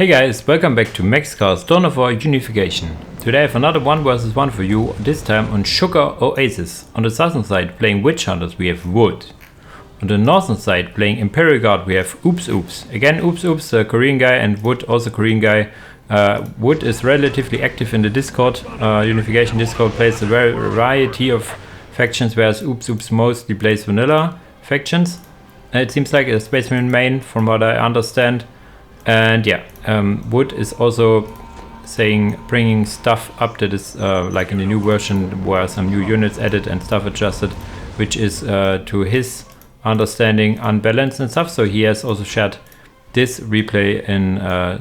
Hey guys, welcome back to Maxcast Dawn of War Unification. Today I have another 1 vs 1 for you, this time on SugarOasis. On the southern side playing Witch Hunters we have Wood. On the northern side playing Imperial Guard we have uakoOPs. Again uakoOPs, a Korean guy, and Wood also Korean guy. Wood is relatively active in the Discord, Unification Discord, plays a variety of factions, whereas uakoOPs mostly plays vanilla factions. It seems like a Spaceman main from what I understand. And yeah, Wood is also bringing stuff up that is like in the new version where some new units added and stuff adjusted, which is to his understanding unbalanced and stuff. So he has also shared this replay in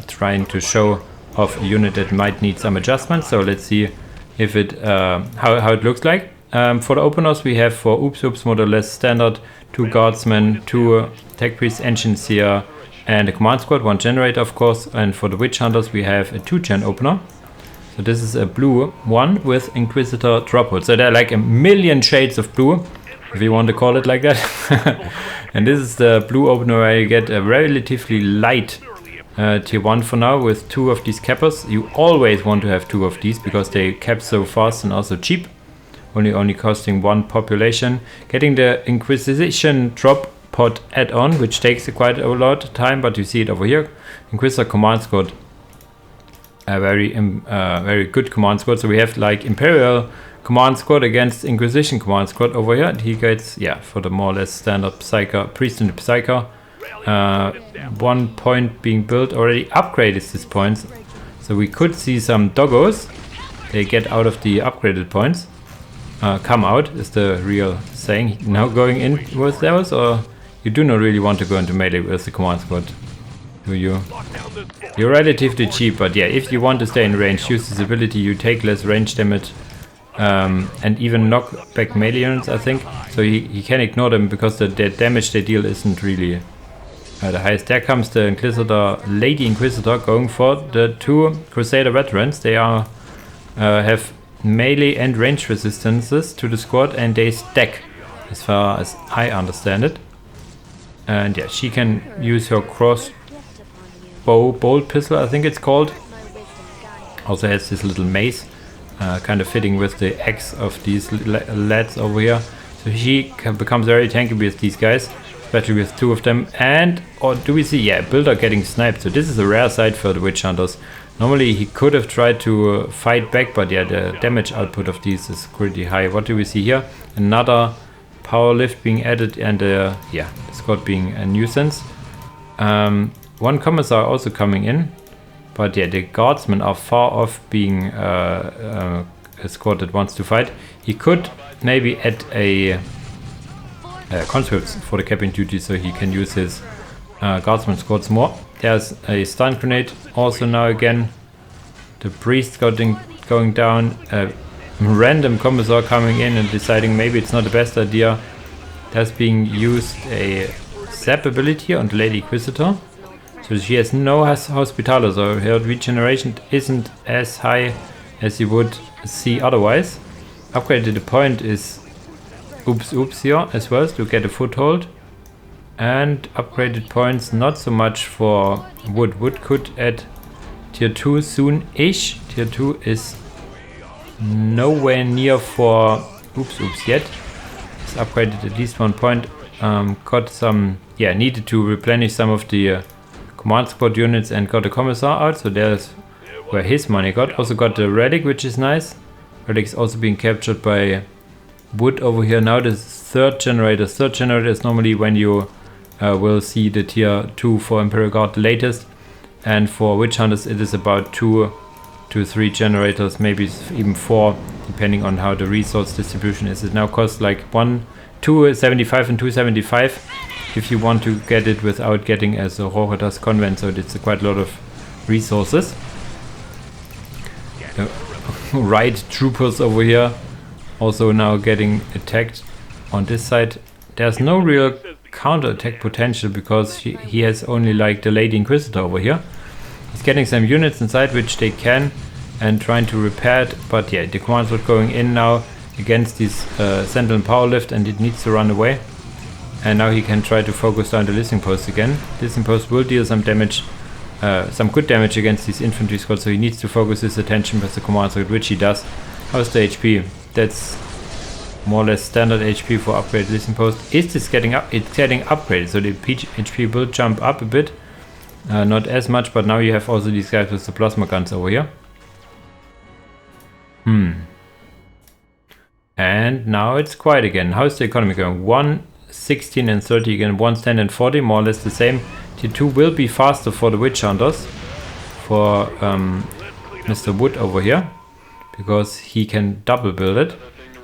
trying to show off a unit that might need some adjustments. So let's see if it how it looks like. For the openers we have for uakoOPs more or less standard 2 guardsmen, 2 tech priests, engineers, and a command squad, 1 generator of course. And for the Witch Hunters we have a 2-gen opener. So this is a blue one with Inquisitor dropwood. So there are like a million shades of blue, if you want to call it like that. And this is the blue opener where you get a relatively light tier 1 for now with 2 of these cappers. You always want to have 2 of these because they cap so fast and also cheap. Only costing 1 population. Getting the Inquisition drop pod add-on, which takes quite a lot of time, but you see it over here. Inquisitor command squad, a very good command squad. So we have like Imperial command squad against Inquisition command squad over here. And he gets, yeah, for the more or less standard Psyker, priest and Psyker. 1 point being built already, upgraded these points. So we could see some doggos. They get out of the upgraded points. Come out is the real saying. Now going in with those, or you do not really want to go into melee with the command squad, do you? You're relatively cheap, but yeah, if you want to stay in range, use this ability, you take less range damage and even knock back melee units, I think. So he can ignore them because the damage they deal isn't really the highest. There comes the Inquisitor, Lady Inquisitor, going for the 2 Crusader veterans. They are have melee and range resistances to the squad, and they stack as far as I understand it. And yeah, she can use her crossbow bolt pistol, I think it's called. Also has this little mace, kind of fitting with the axe of these lads over here. So she becomes very tanky with these guys, especially with 2 of them. And or do we see, yeah, Builder getting sniped. So this is a rare sight for the Witch Hunters. Normally he could have tried to fight back, but yeah, the damage output of these is pretty high. What do we see here? Another power lift being added, and yeah, the squad being a nuisance. 1 commissar also coming in, but yeah, the guardsmen are far off being a squad that wants to fight. He could maybe add a conscripts for the capping duty, so he can use his guardsmen squads more. There's a stun grenade also now again. The priest going down. Random commissar coming in and deciding maybe it's not the best idea. There's being used a zap ability on the Lady Inquisitor. So she has no hospitaler, so her regeneration isn't as high as you would see otherwise. Upgraded the point is uakoOPs here as well to get a foothold. And upgraded points not so much for Wood. Wood could add tier 2 soon-ish. Tier 2 is nowhere near for uakoOPs yet. It's upgraded at least 1 point. Got some, yeah, needed to replenish some of the command squad units and got a commissar out. So there's where his money got. Also got the relic, which is nice. Relic's also being captured by Wood over here. Now the 3rd generator. 3rd generator is normally when you will see the tier 2 for Imperial Guard the latest. And for Witch Hunters it is about 2 to 3 generators, maybe even 4, depending on how the resource distribution is. It now costs like 275 and 275 if you want to get it without getting as a Rohredas convent, so it's quite a lot of resources. Right troopers over here also now getting attacked on this side. There's no real counter-attack potential because he has only like the Lady Inquisitor over here. He's getting some units inside which they can and trying to repair it, but yeah, the command squad going in now against this Sentinel power lift, and it needs to run away. And now he can try to focus down the listening post again. Listening post will deal some damage some good damage against these infantry squads, so he needs to focus his attention with the command sword, which he does. How's the HP? That's more or less standard HP for upgraded listening post. Is this getting up? It's getting upgraded, so the HP will jump up a bit. Not as much, but now you have also these guys with the plasma guns over here. And now it's quiet again. How's the economy going? 1, 16 and 30 again, 1, 10 and 40, more or less the same. Tier 2 will be faster for the Witch Hunters, for Mr. Wood over here, because he can double build it.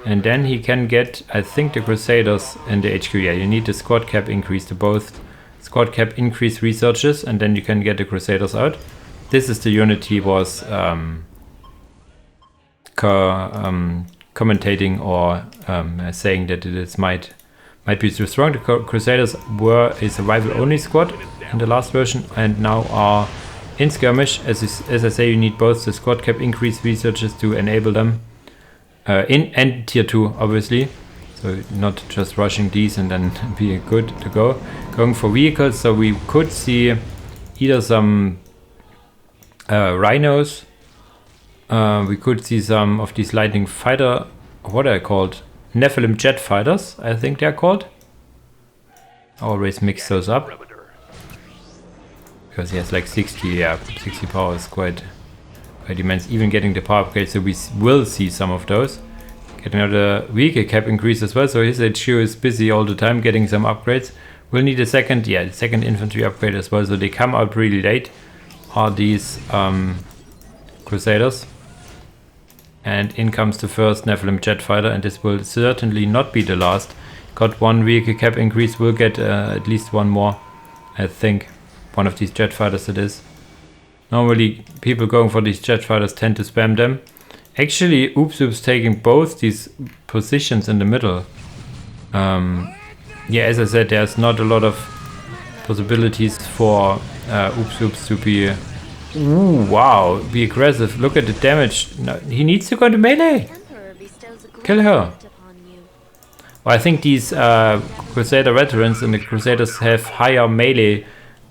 And then he can get, I think, the Crusaders in the HQ. Yeah, you need the squad cap increase to both squad cap increase researches, and then you can get the Crusaders out. This is the unit he was commentating or saying that it is might be too strong. The Crusaders were a survival only squad in the last version, and now are in skirmish. As I say, you need both the squad cap increase researches to enable them. And tier 2 obviously, so not just rushing these and then be good to go. Going for vehicles, so we could see either some rhinos, we could see some of these lightning fighter, what are they called? Nephilim jet fighters, I think they're called. I always mix those up, because he has like 60 power is quite immense, even getting the power upgrade, so we will see some of those. Getting another vehicle cap increase as well, so his HQ is busy all the time getting some upgrades. We'll need a second infantry upgrade as well, so they come out really late, are these Crusaders. And in comes the first Nephilim jet fighter, and this will certainly not be the last. Got one vehicle cap increase, we'll get at least one more, I think. One of these jet fighters it is. Normally, people going for these jet fighters tend to spam them. Actually, uaqoOPs taking both these positions in the middle. Yeah, as I said, there's not a lot of possibilities for uaqoOPs to be... Ooh, wow, be aggressive. Look at the damage. No, he needs to go into melee. Kill her. Well, I think these Crusader veterans and the Crusaders have higher melee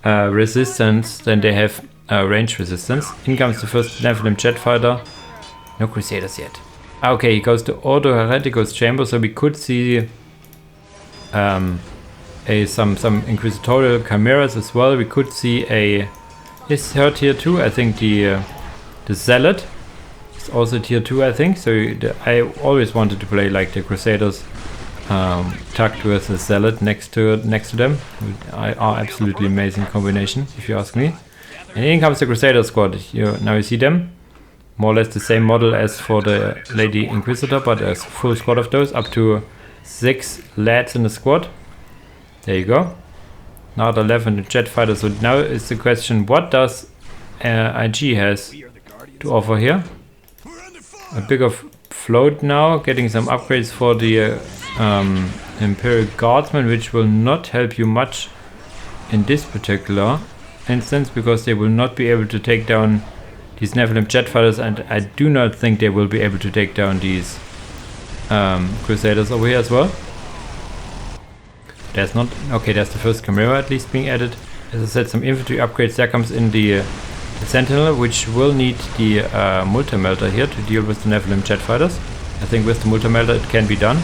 resistance than they have range resistance. In comes the first Nephilim jet fighter. No Crusaders yet. Okay, he goes to Ordo Hereticus chamber, so we could see some Inquisitorial Chimeras as well. We could see a... Is her tier 2? I think the Zealot is also tier 2, I think. So I always wanted to play like the Crusaders tucked with the Zealot next to them. Are absolutely amazing combination, if you ask me. And in comes the Crusader squad. Now you see them. More or less the same model as for the Lady Inquisitor, but there's a full squad of those, up to 6 lads in the squad. There you go. Now the 11 jet fighter. So now is the question, what does IG has to offer here? A bigger float now, getting some upgrades for the Imperial Guardsmen, which will not help you much in this particular instance, because they will not be able to take down these Nephilim jet fighters, and I do not think they will be able to take down these Crusaders over here as well. There's not... Okay, there's the first Chimera at least being added. As I said, some infantry upgrades. There comes in the Sentinel, which will need the Multimelter here to deal with the Nephilim jet fighters. I think with the Multimelter it can be done.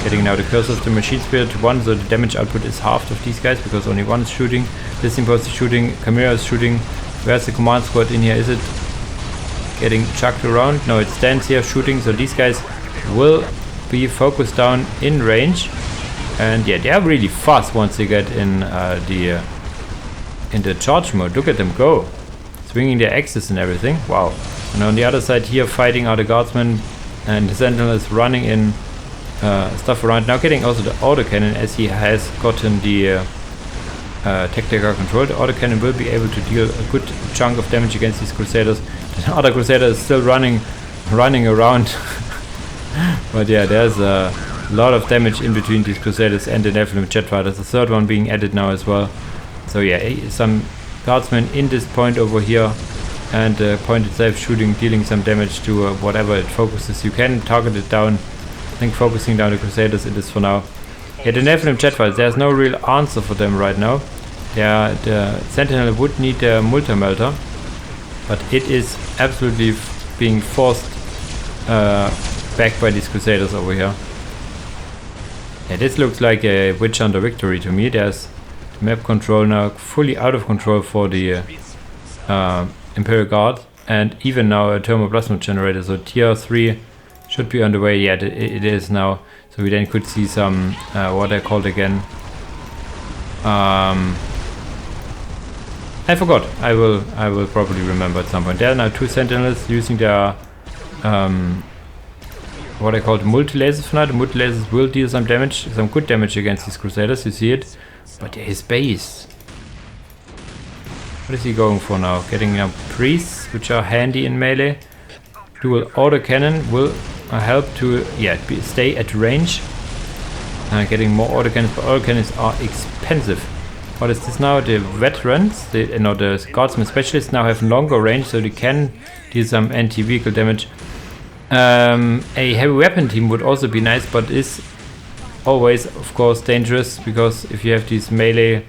Getting now the cursors to Machine Spirit to 1, so the damage output is halved of these guys, because only one is shooting. This Impost is shooting, Chimera is shooting. Where's the command squad in here? Is it getting chucked around? No, it stands here shooting, so these guys will be focused down in range. And yeah, they are really fast once they get in the charge mode. Look at them go, swinging their axes and everything. Wow! And on the other side here, fighting are the guardsmen, and the Sentinel is running in stuff around. Now getting also the autocannon, as he has gotten the tactical control. The autocannon will be able to deal a good chunk of damage against these Crusaders. The other Crusader is still running around. But yeah, there's a lot of damage in between these Crusaders and the Nephilim jet fighters. The third one being added now as well. So yeah, some guardsmen in this point over here, and the point itself shooting, dealing some damage to whatever it focuses. You can target it down. I think focusing down the Crusaders it is for now. Yeah, the Nephilim jet fighters, there's no real answer for them right now. The Sentinel would need a multi-melter, but it is absolutely being forced back by these Crusaders over here. Yeah, this looks like a Witch Hunter victory to me. There's map control now fully out of control for the Imperial Guard, and even now a thermoplasma generator, so tier 3 should be on the way. Yeah, it is now. So we then could see some what I called again. I forgot. I will probably remember at some point. There are now 2 sentinels using their what I called multi-lasers for now. The multi-lasers will deal some damage, some good damage against these Crusaders, you see it. But there is base. What is he going for now? Getting priests, which are handy in melee. Dual autocannon will help to stay at range. Getting more autocannons, but autocannons are expensive. What is this now? The veterans, the guardsmen specialists now have longer range, so they can deal some anti-vehicle damage. A heavy weapon team would also be nice, but is always, of course, dangerous, because if you have these melee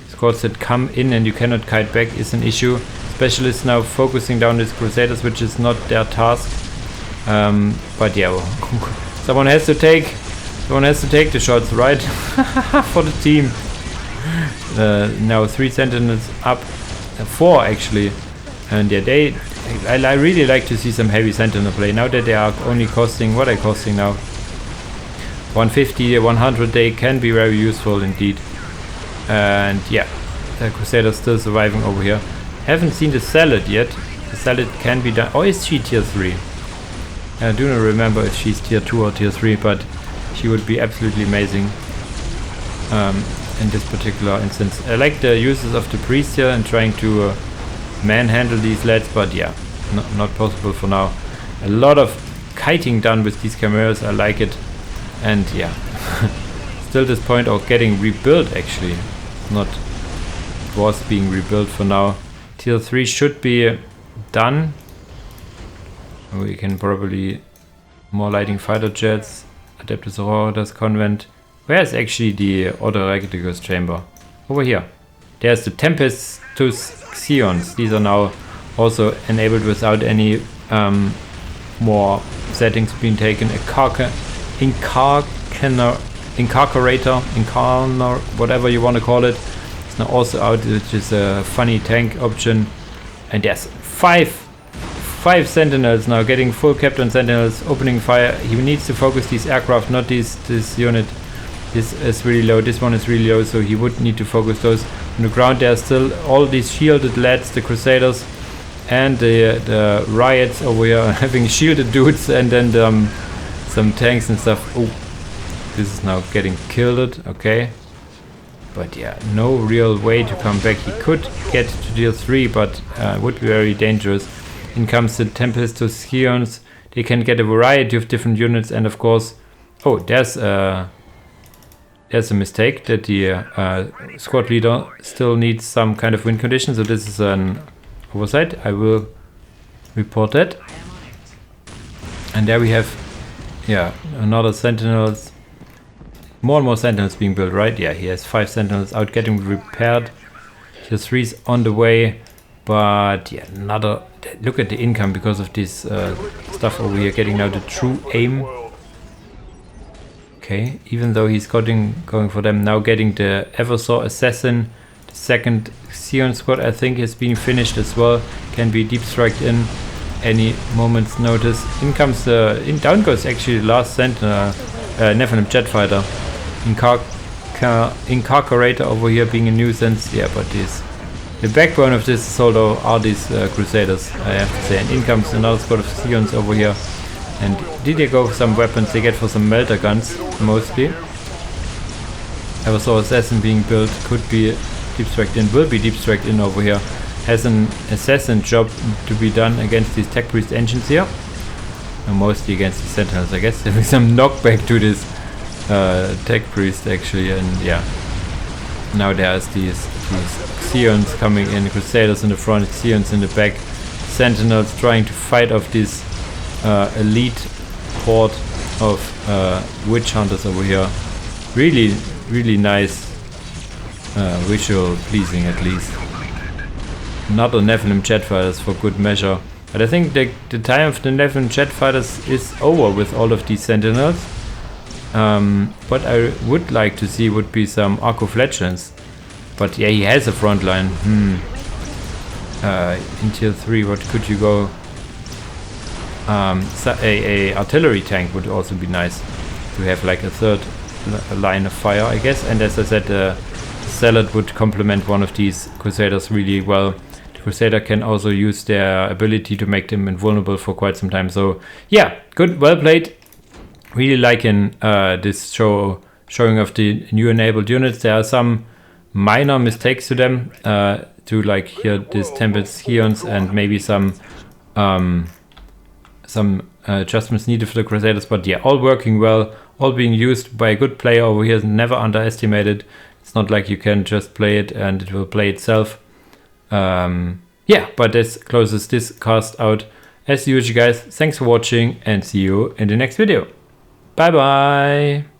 squads that come in and you cannot kite back, is an issue. Specialists now focusing down these Crusaders, which is not their task. But yeah, well, someone has to take the shots, right? For the team. Now 3 sentinels up, 4 actually, and yeah, I really like to see some heavy sentinel play. Now that they are only costing, what are they costing now? 150, 100, they can be very useful indeed. And yeah, the Crusader still surviving over here. Haven't seen the Salad yet. The Salad can be done. Or is she tier 3? I do not remember if she's tier 2 or tier 3, but she would be absolutely amazing in this particular instance. I like the uses of the priest here and trying to manhandle these lads, but yeah, not possible for now. A lot of kiting done with these chimeras, I like it. And yeah, still this point of getting rebuilt actually. Not was being rebuilt for now. Tier 3 should be done. We can probably more lighting fighter jets. Adeptus Aurorita's Convent. Where is actually the Autoregeticus chamber? Over here. There's the Tempestus Xions. These are now also enabled without any more settings being taken. A Incarcerator, whatever you want to call it. It's now also out, which is a funny tank option. And there's 5 sentinels now getting full captain sentinels, opening fire. He needs to focus these aircraft, not this unit. This is really low, this one is really low, so he would need to focus those. On the ground there are still all these shielded lads, the Crusaders and the riots over here having shielded dudes, and then some tanks and stuff. Oh, this is now getting killed, okay. But yeah, no real way to come back. He could get to tier 3, but would be very dangerous. In comes the Tempestus Xions. They can get a variety of different units, and of course, oh, there's a mistake that the squad leader still needs some kind of win condition, so this is an oversight. I will report that. And there we have, yeah, another sentinels. More and more sentinels being built, right? Yeah, he has 5 sentinels out getting repaired. Tier 3's on the way, but yeah, another. Look at the income because of this stuff over here. Getting now the true aim. Okay, even though he's going for them, now getting the Eversaw Assassin. The second Xion squad, I think, has been finished as well. Can be deep striked in any moment's notice. In comes down goes actually the last sentinel, Nephilim jet fighter. Incarcerator over here being a nuisance. Yeah, but the backbone of this assault are these Crusaders, I have to say. And in comes another squad of Xions over here. And did they go for some weapons? They get for some melter guns, mostly. Eversaw Assassin being built, could be deep striked in, will be deep striked in over here. Has an assassin job to be done against these tech priest engines here. And mostly against the sentinels, I guess. There is some knockback to this tech priest actually, and yeah. Now there's these Xions coming in, Crusaders in the front, Xions in the back. Sentinels trying to fight off this elite horde of Witch Hunters over here. Really nice visual pleasing at least. Not the Nephilim jet fighters for good measure. But I think the time of the Nephilim jet fighters is over with all of these sentinels. What I would like to see would be some Arco Fletchlands. But yeah, he has a front line. In tier 3, what could you go? A artillery tank would also be nice to have, like a third line of fire, I guess. And as I said, Salad would complement one of these Crusaders really well. The Crusader can also use their ability to make them invulnerable for quite some time. So yeah, good, well played. Really liking this showing of the new enabled units. There are some minor mistakes to them, to like here this Tempest Scions, and maybe some adjustments needed for the Crusaders, but yeah, all working well, all being used by a good player over here, is never underestimated. It's not like you can just play it and it will play itself. Yeah, but this closes this cast out. As usual, guys, thanks for watching and see you in the next video. Bye bye.